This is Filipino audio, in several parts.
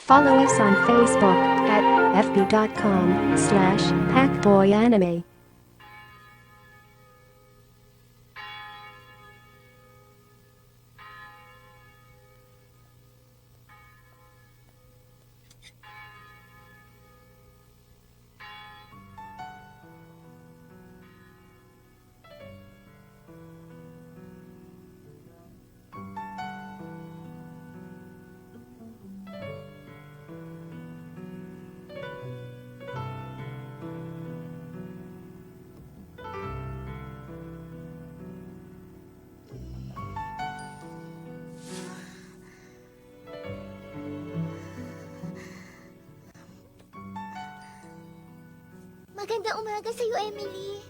Follow us on Facebook at fb.com/pacboyanime. Magandang umaga sa'yo, Emily.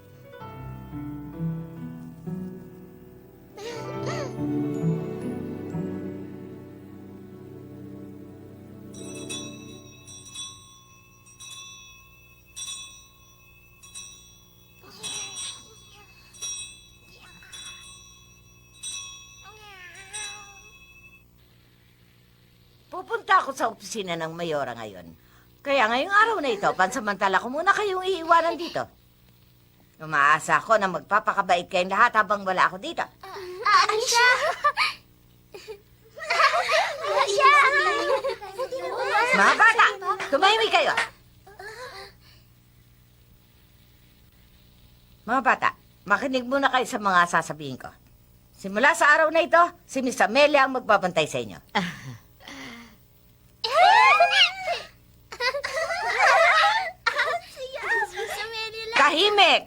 Pupunta ako sa opisina ng Mayora ngayon. Kaya ngayong araw na ito, pansamantala ko muna kayong iiwanan dito. Umaasa ako na magpapakabait kayong lahat habang wala ako dito. Alicia! Alicia! Mga bata, tumahimik kayo. Mga bata, makinig muna kayo sa mga sasabihin ko. Simula sa araw na ito, si Miss Amelia ang magbabantay sa inyo. Tahimik!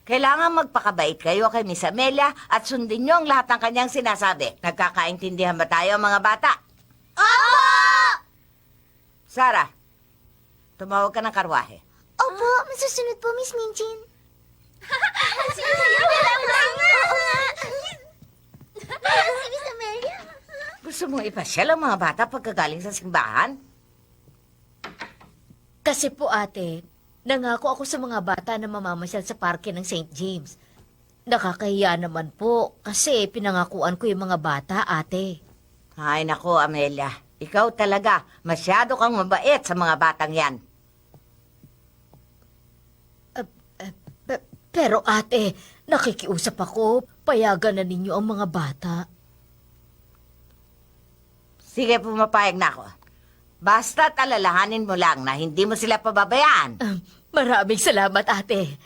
Kailangan magpakabait kayo kay Miss Amelia at sundin niyo ang lahat ng kanyang sinasabi. Nagkakaintindihan ba tayo, mga bata? Opo! Sarah, tumawag ka ng karwahe. Opo, masusunod po, Miss Minchin. Si Miss Amelia. Gusto mong ipasyal ang mga bata pagkagaling sa simbahan? Kasi po ate, nangako ako sa mga bata na mamamasyal sa parke ng St. James. Nakakahiya naman po kasi pinangakuan ko yung mga bata, ate. Ay, naku, Amelia. Ikaw talaga, masyado kang mabait sa mga batang yan. Pero ate, nakikiusap ako. Payagan na ninyo ang mga bata. Sige, pumapayag na ako. Basta alalahanin mo lang na hindi mo sila pababayaan. Maraming salamat, ate.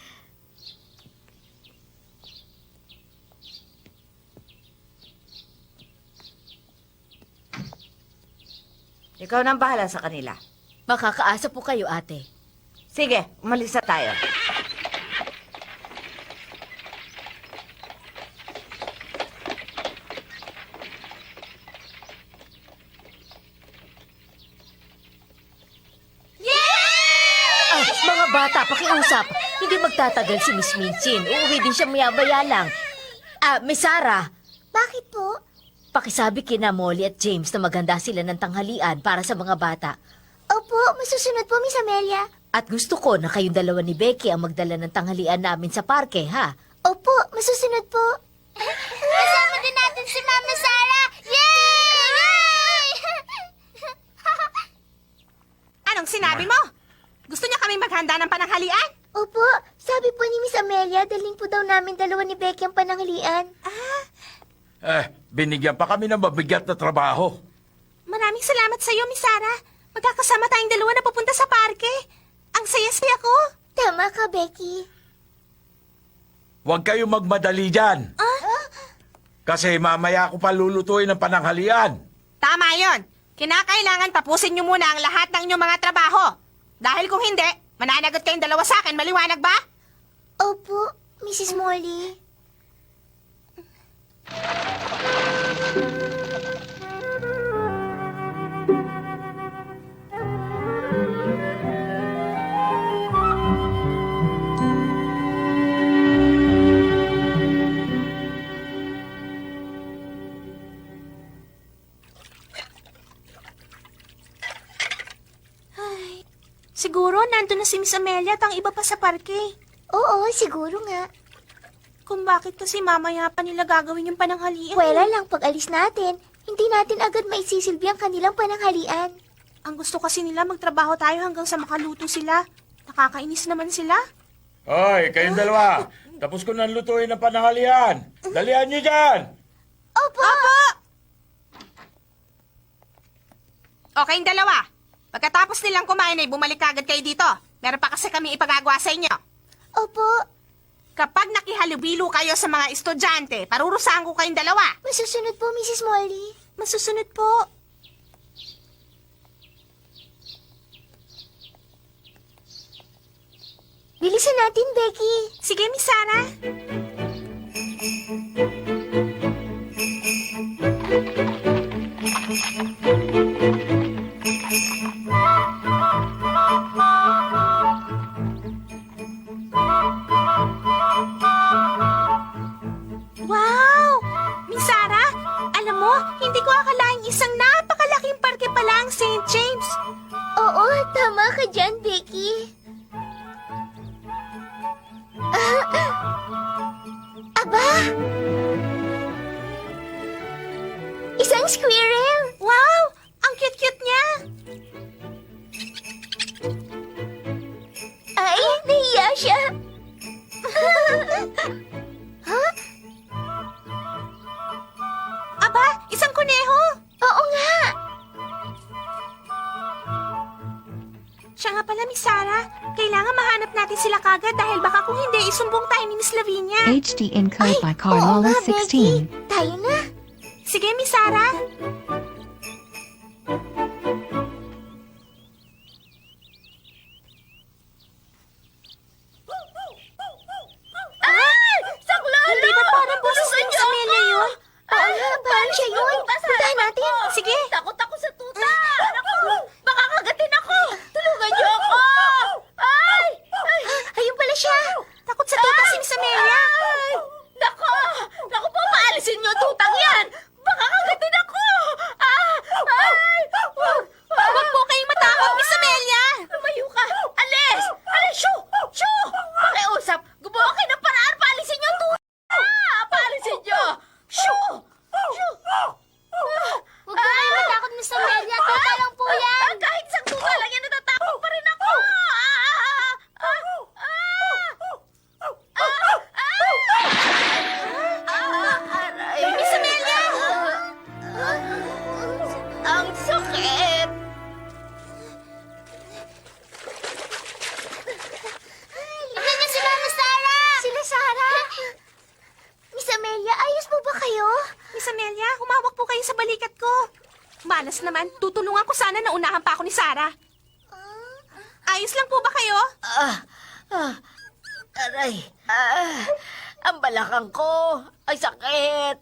Ikaw nang bahala sa kanila. Makakaasa po kayo, ate. Sige, umalis na tayo. Mga bata, pakiusap. Hindi magtatagal si Miss Minchin. Uuwi din siya maya-maya lang. Miss Sarah, Bakit po? pakisabi kina Molly at James na maganda sila ng tanghalian para sa mga bata. Opo, masusunod po, Miss Amelia. At gusto ko na kayong dalawa ni Becky ang magdala ng tanghalian namin sa parke, ha? Opo, masusunod po. Kasama din natin si Mama Sarah! Yay! Anong sinabi mo? Gusto niya kami maghanda ng pananghalian? Opo, sabi po ni Miss Amelia, daling po daw namin dalawa ni Becky ang pananghalian. Binigyan pa kami ng mabigat na trabaho. Maraming salamat sa iyo, Miss Sarah. Magkakasama tayong dalawa na pupunta sa parke. Ang saya-saya ko. Tama ka, Becky. Huwag kayong magmadali dyan. Kasi mamaya ako pa lulutuin ng pananghalian. Tama yon. Kinakailangan tapusin niyo muna ang lahat ng inyong mga trabaho. Dahil kung hindi, mananagot kayong dalawa sa akin. Maliwanag ba? Opo, Mrs. Molly. Siguro nandun na si Miss Amelia at ang iba pa sa parke. Oo, siguro nga. Kung bakit kasi mamaya pa nila gagawin yung pananghalian. Pwera lang pag alis natin, hindi natin agad maisisilbi ang kanilang pananghalian. Ang gusto kasi nila magtrabaho tayo hanggang sa makaluto sila. Nakakainis naman sila. Hoy, kayong dalawa. Tapos ko nang lutuin ang pananghalian. Dalihan niyo dyan. Opo! O, kayong dalawa. Pagkatapos nilang kumain ay bumalik agad kayo dito. Meron pa kasi kami ipagagawa sa inyo. Opo! Kapag nakihalubilo kayo sa mga estudyante, parurusahan ko kayong dalawa. Masusunod po, Mrs. Molly. Masusunod po. Bilisan natin, Becky. Sige, Miss Sarah. Wow! Miss Sarah, alam mo, hindi ko akalaing isang napakalaking parke pala ang St. James. Oo, tama ka dyan, Becky. Aba! Isang squirrel! Wow! Ang cute-cute niya. Ay, nahiya siya. Aba, isang kuneho. Oo nga! Siya nga pala, Miss Sarah. Kailangan mahanap natin sila kagad dahil baka kung hindi, isumbong tayo ni Miss Lavinia. HD encode by oo Carlola nga, Becky. 16. Tayo na. Sige, Miss Sarah. Hindi ba parang boses ni Miss Amelia yun? Oo nga, parang siya yun. Puntahan natin. Sige. Takot ako sa tuta! Naku! Baka kagatin ako! Tulungan niyo ako! Ay! Ayun pala siya. Takot sa tuta si Miss Amelia. Ay! Naku! Naku po, paalisin niyo ang tutang yan! Baka kagatin ako! Ay! Huwag po kayong matakot, Miss Amelia. Lumayo ka! Alis! Alis! Shoo! Shoo! Pakiusap! Gumawa kayo ng paraan! Paalisin niyo ang tuta! Paalisin niyo! Shoo! Shoo! Huwag po kayo matakot, Miss Amelia. Tuta lang po yan. Kahit isang tuta lang yan, natatakot pa rin ako! Aray! Miss Amelia! Ang sakit! Tignan niyo si Mama Sarah. Sila Sarah. Miss Amelia, ayos po ba kayo? Miss Amelia, humawak po kayo sa balikat ko. Malas naman, tutulungan ko sana na unahan pa ako ni Sarah. Ayos lang po ba kayo? Aray! Ang balakang ko! Ay, sakit!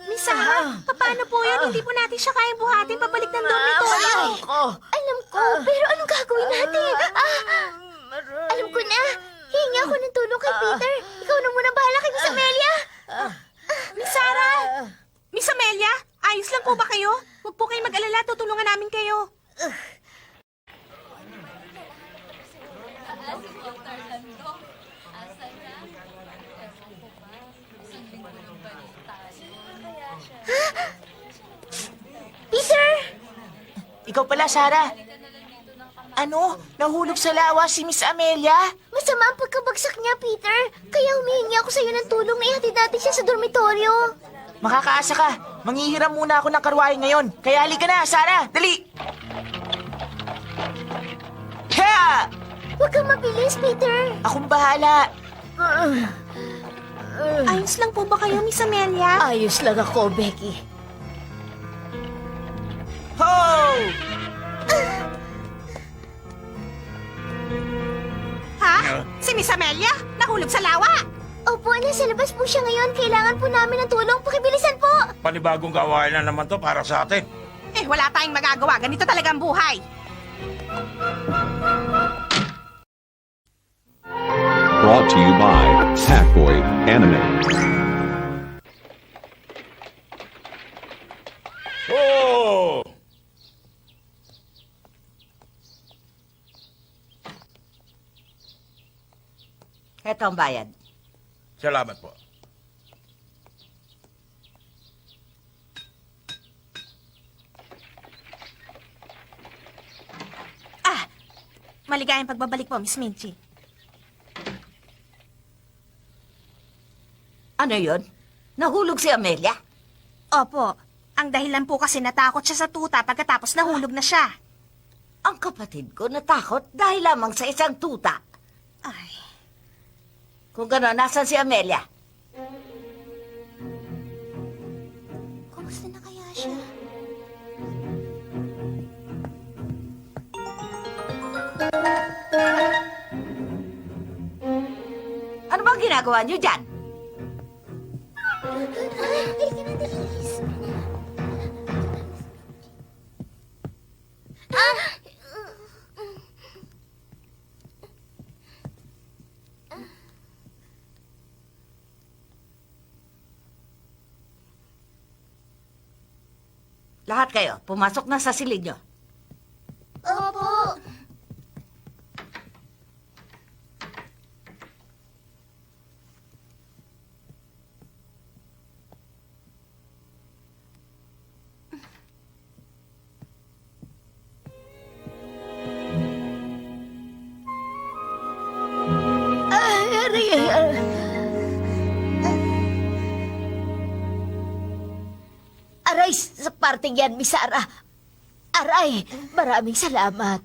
Miss Sarah, paano po yan? Hindi po natin siya kayang buhatin pabalik ng dormitorio. balakang ko! Alam ko, pero anong gagawin natin? Alam ko na. Hihingi ako ng tulong kay Peter. Ikaw na muna bahala kay Miss Amelia. Miss Sarah! Miss Amelia, ayos lang po ba kayo? Huwag po kayong mag-alala, tutulungan namin kayo. Peter! Ikaw pala, Sarah. Ano? Nahulog sa lawa si Miss Amelia? Masama ang pagkabagsak niya, Peter. Kaya humihingi ako sa iyo ng tulong na ihatid natin siya sa dormitoryo. Makakaasa ka. Manghihiram muna ako ng karwahe ngayon. Kaya halika na, Sarah. Dali! Ha! Huwag kang mabilis, Peter. Akong bahala. Ayos lang po ba kayo, Miss Amelia? Ayos lang ako, Becky. Ho! Ha? Si Miss Amelia? Nahulog sa lawa? Opo, nasa labas po siya ngayon. Kailangan po namin ng tulong. Pakibilisan po. Panibagong gawain na naman to para sa atin. Wala tayong magagawa. Ganito talaga ang buhay. Brought to you by Hackboy Anime. Oh! Ito ang bayad. Salamat po. Maligayang pagbabalik po, Miss Minchi. Ano yon? Nahulog si Amelia? Opo. Ang dahilan po kasi natakot siya sa tuta pagkatapos nahulog na siya. Ang kapatid ko natakot dahil lamang sa isang tuta. Ay, Kung gano'n, nasan si Amelia? Kumusta na kaya siya? Ano bang ginagawa niyo dyan? Halika na, Dalis. Lahat kayo, pumasok na sa silid niyo. Opo. Aray, sa parteng yan, Miss Sarah. Aray, maraming salamat.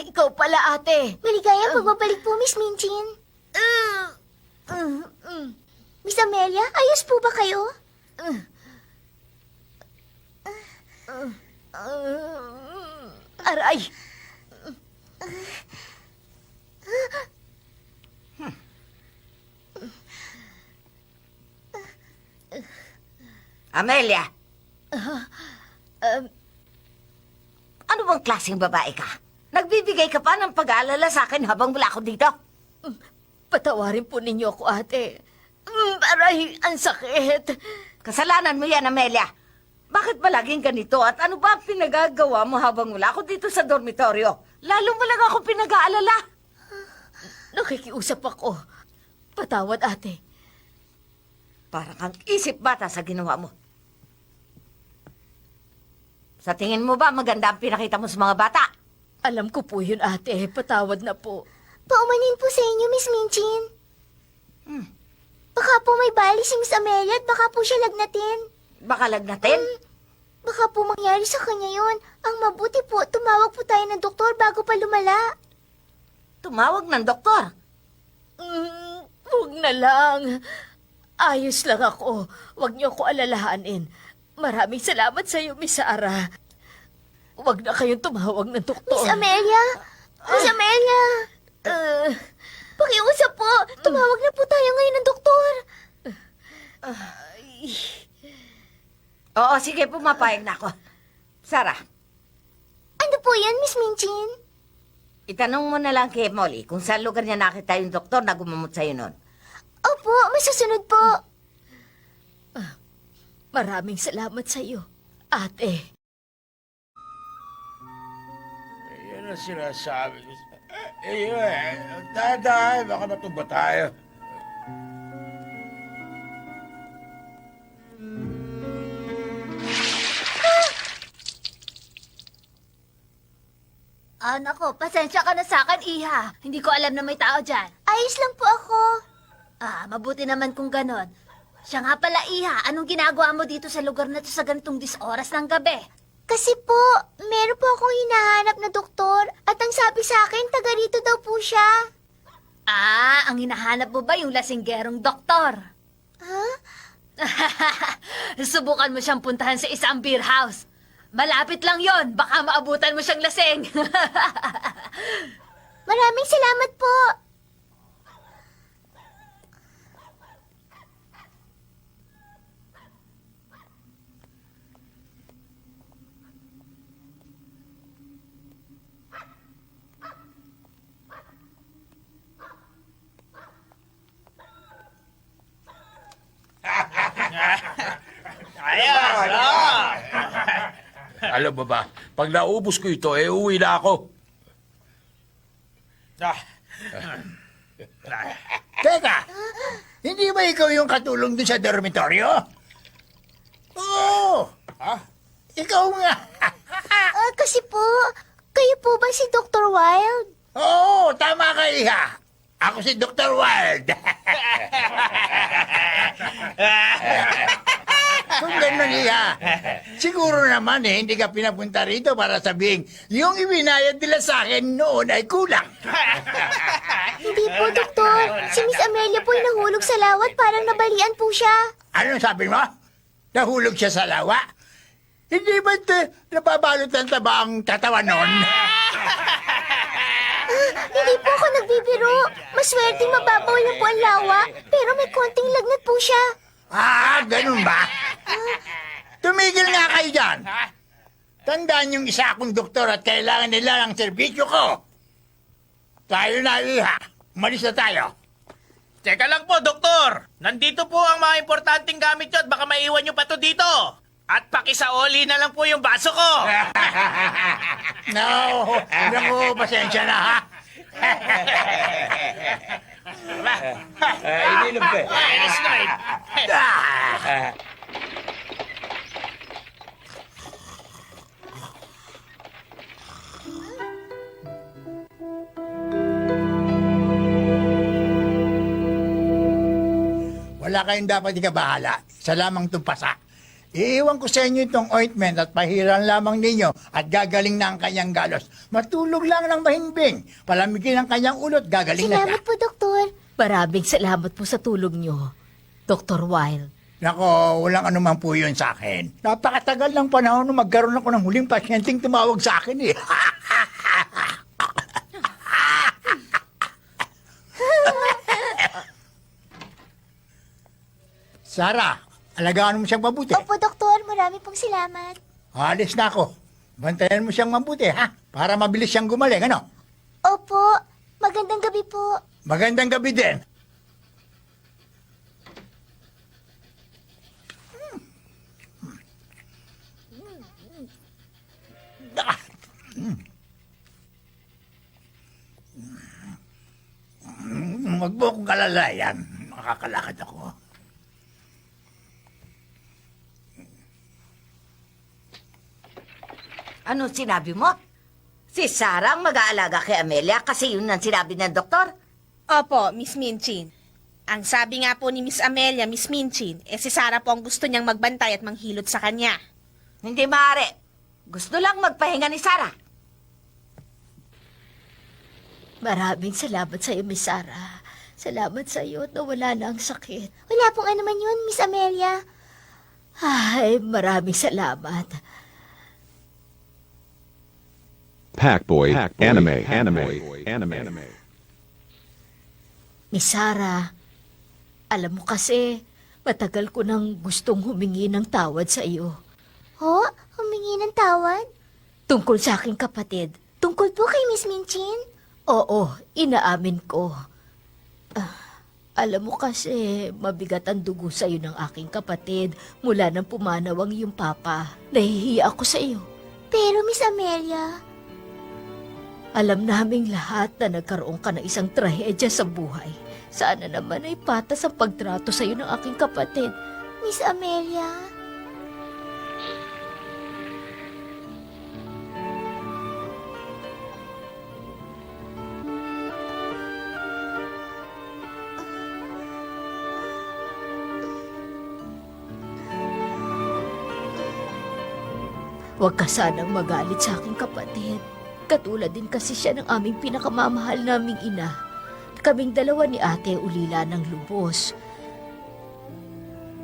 Ikaw pala, ate. Maligayang pagbabalik po, Miss Minchin. Miss Amelia, ayos po ba kayo? Aray, Amelia! Ano bang klaseng babae ka? Nagbibigay ka pa ng pag-aalala sa akin habang wala ako dito? patawarin po ninyo ako, ate. Aray, ang sakit. Kasalanan mo yan, Amelia. Bakit ba laging ganito at ano ba ang pinagagawa mo habang wala ako dito sa dormitoryo? Lalo mo lang ako pinag-aalala. Nakikiusap ako. Patawad, ate. Parang kang isip bata sa ginawa mo. Sa tingin mo ba maganda ang pinakita mo sa mga bata? Alam ko po yun, ate. Patawad na po. Paumanin po sa inyo, Miss Minchin. Baka po may bali si Miss Amelia at baka po siya lagnatin. Baka lagnatin? Baka po mangyari sa kanya yun. Ang mabuti po, tumawag po tayo ng doktor bago pa lumala. Tumawag ng doktor. Huwag na lang. Ayos lang ako. Huwag niyo ako alalahanin. Maraming salamat sa iyo, Miss Sarah. Huwag na kayong tumawag ng doktor. Miss Amelia! Miss Amelia! Pakiusap po! Tumawag na po tayo ngayon ng doktor. Oo, sige, pumapayag na ako. Sarah, Ano po yan, Miss Minchin? itanong mo na lang kay Molly kung saan lugar niya nakita yung doktor na gumamot sa'yo noon. Opo, may susunod po. Maraming salamat sa iyo, ate. Yan ang sinasabi ko. Dahan-dahan, baka matumba tayo. Nako, pasensya ka na sa akin, Iha. Hindi ko alam na may tao dyan. Ayos lang po ako. Mabuti naman kung ganon. Siya nga pala, Iha, anong ginagawa mo dito sa lugar na to sa ganitong oras ng gabi? Kasi po, meron po akong hinahanap na doktor at ang sabi sa akin, taga rito daw po siya. Ang hinahanap mo ba yung lasinggerong doktor? Ha? Subukan mo siyang puntahan sa isang beer house. Malapit lang yon, baka maabutan mo siyang lasing. Maraming salamat po. Alam mo ba, pag naubos ko ito, uwi na ako. Teka, hindi ba ikaw yung katulong doon sa dormitoryo? Oo. ikaw nga. Kasi po, kayo po ba si Dr. Wild? Oo, tama ka, Iha. Ako si Dr. Wild. Kung ganun, Iha, siguro naman hindi ka pinapunta rito para sabihin, yung ibinayad nila sa akin noon ay kulang. Hindi po, Doktor. Si Miss Amelia po ay nahulog sa lawat, parang nabalian po siya. Anong sabi mo? Nahulog siya sa lawa? Hindi ba nababalot ng taba ang katawan noon? Hindi po ako nagbibiro. Maswerteng mababaw lang po ang lawa, pero may konting lagnat po siya. Ganun ba? Tumigil nga kayo dyan. Tandaan yung isa akong doktor at kailangan nila ng serbisyo ko. Tayo na, Iha. Umalis na tayo. Teka lang po, doktor. Nandito po ang mga importanteng gamit nyo at baka maiwan nyo pa to dito. At pakisaoli na lang po yung baso ko. No, naku, pasensya na, ha? Ininom ka. Ayos na eh. Wala kayong dapat ikabahala. Isa lamang itong pasa. Iiwan ko sa inyo itong ointment at pahiran lamang ninyo at gagaling na ang kanyang galos. Matulog lang ng mahimbing. Palamigin ang kanyang ulot, gagaling na siya. Salamat po, Doktor. Maraming salamat po sa tulong nyo, Dr. Wild. Nako, walang anuman po yun sa akin. Napakatagal ng panahon nung magkaroon ako ng huling pasyenteng tumawag sa akin eh. Sarah, alagaan mo siyang mabuti. Opo, Doktor. Marami pong salamat. Alis na ako. Bantayan mo siyang mabuti, ha? Para mabilis siyang gumaling, ano? Opo. Magandang gabi po. Magandang gabi din. Huwag mo akong kalalayan. Makakalakad ako. Ano sinabi mo? Si Sarah ang mag-aalaga kay Amelia kasi yun ang sinabi ng doktor? Opo, Miss Minchin. Ang sabi nga po ni Miss Amelia, Miss Minchin, si Sarah po ang gusto niyang magbantay at manghilot sa kanya. Hindi maaari. Gusto lang magpahinga ni Sarah. Maraming salamat sa iyo, Miss Sarah. Salamat sa iyo at nawala na ang sakit. Wala pong ano man yun, Miss Amelia. Ay, maraming salamat. Packboy, anime. Miss Sarah, alam mo kasi, matagal ko nang gustong humingi ng tawad sa iyo. Ho? Humingi ng tawad? Tungkol sa aking kapatid. Tungkol po kay Miss Minchin? Oo, inaamin ko. Alam mo kasi, mabigat ang dugo sa iyo ng aking kapatid mula nang pumanaw ang iyong papa. Nahihiya ako sa iyo. Pero Miss Amelia, Alam naming lahat na nagkaroon ka ng isang trahedya sa buhay. Sana naman ay patas ang pagtrato sa iyo ng aking kapatid. Miss Amelia, Huwag ka sanang magalit sa aking kapatid. Katulad din kasi siya ng aming pinakamamahal naming ina. Kaming dalawa ni ate ulila ng lubos.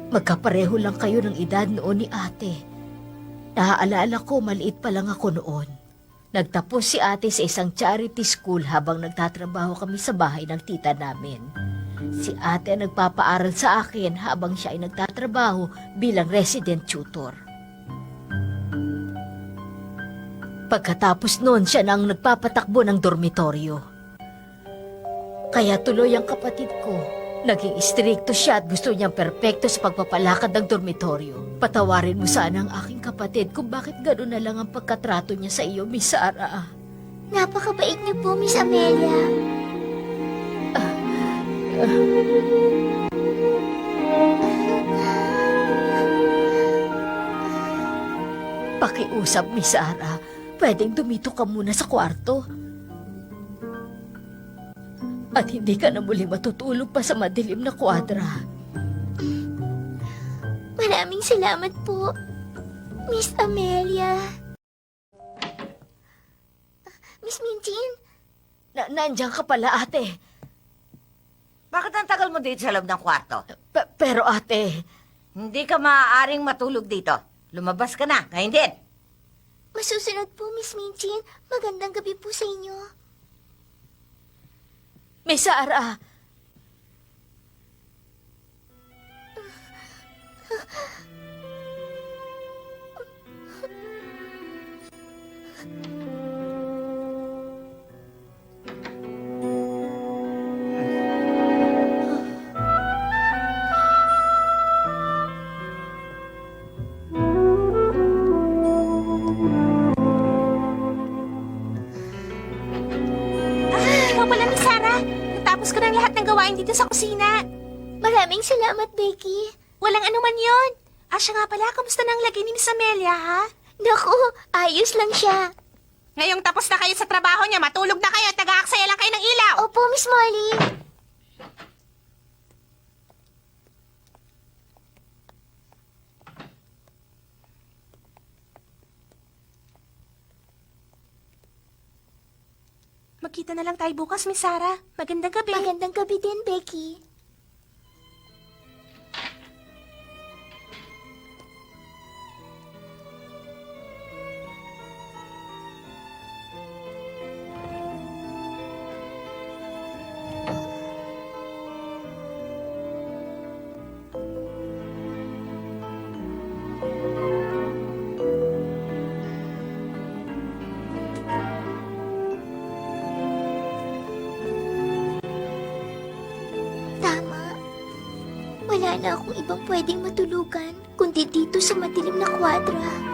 Magkapareho lang kayo ng edad noon ni ate. Naaalala ko, maliit pa lang ako noon. Nagtapos si ate sa isang charity school habang nagtatrabaho kami sa bahay ng tita namin. Si ate ang nagpapaaral sa akin habang siya ay nagtatrabaho bilang resident tutor. Pagkatapos noon, siya nang nagpapatakbo ng dormitoryo. Kaya tuloy ang kapatid ko. Naging istrikto siya at gusto niyang perpekto sa pagpapalakad ng dormitoryo. Patawarin mo sana ang aking kapatid kung bakit gano'n na lang ang pagkatrato niya sa iyo, Miss Sarah. napakabait niyo po, Miss Amelia. Pakiusap, Miss Sarah. Pwedeng dumito ka muna sa kwarto. At hindi ka na muling matutulog pa sa madilim na kwadra. Maraming salamat po, Miss Amelia. Miss Minchin? Nandiyan ka pala, ate. Bakit ang tagal mo dito sa loob ng kwarto? Pero ate, Hindi ka maaaring matulog dito. Lumabas ka na, ngayon din. Masusunod po, Miss Minchin. Magandang gabi po sa inyo. Miss Sarah. Ikaw pala, Miss Sarah. Natapos ko ng lahat ng gawain dito sa kusina. Maraming salamat, Becky. Walang anuman yon. Siya nga pala, kamusta na ang lagay ni Miss Amelia, ha? Naku, ayos lang siya. Ngayong tapos na kayo sa trabaho niya, matulog na kayo at nag-aaksaya lang kayo ng ilaw. Opo, Miss Molly. Magkita na lang tayo bukas, Miss Sarah. Magandang gabi. Magandang gabi din, Becky. Tama. Wala na akong ibang pwedeng matulugan kundi dito sa madilim na kwadra.